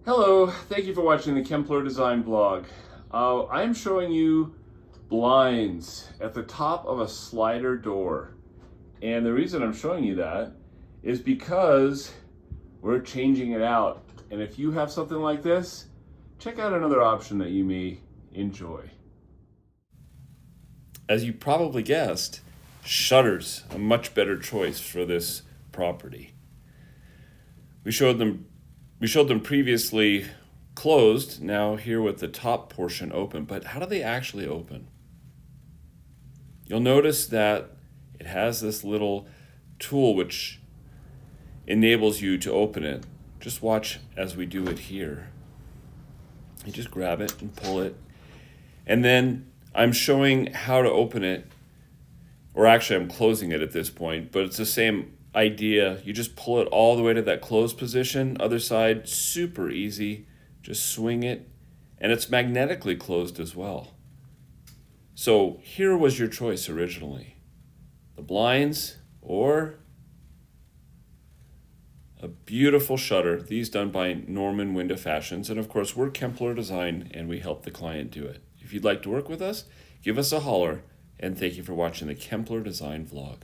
Hello, thank you for watching the Kempler Design Blog. I am showing you blinds at the top of a slider door. And the reason I'm showing you that is because we're changing it out. And if you have something like this, check out another option that you may enjoy. As you probably guessed, shutters, a much better choice for this property. We showed them previously closed, now here with the top portion open, but how do they actually open? You'll notice that it has this little tool which enables you to open it. Just watch as we do it here. You just grab it and pull it, and then I'm showing how to open it, or actually I'm closing it at this point, but it's the same idea. You just pull it all the way to that closed position. Other side, super easy. Just swing it, and it's magnetically closed as well. So here was your choice originally: the blinds or a beautiful shutter. These done by Norman Window Fashions, and of course we're Kempler Design and we help the client do it. If you'd like to work with us, give us a holler, and thank you for watching the Kempler Design Vlog.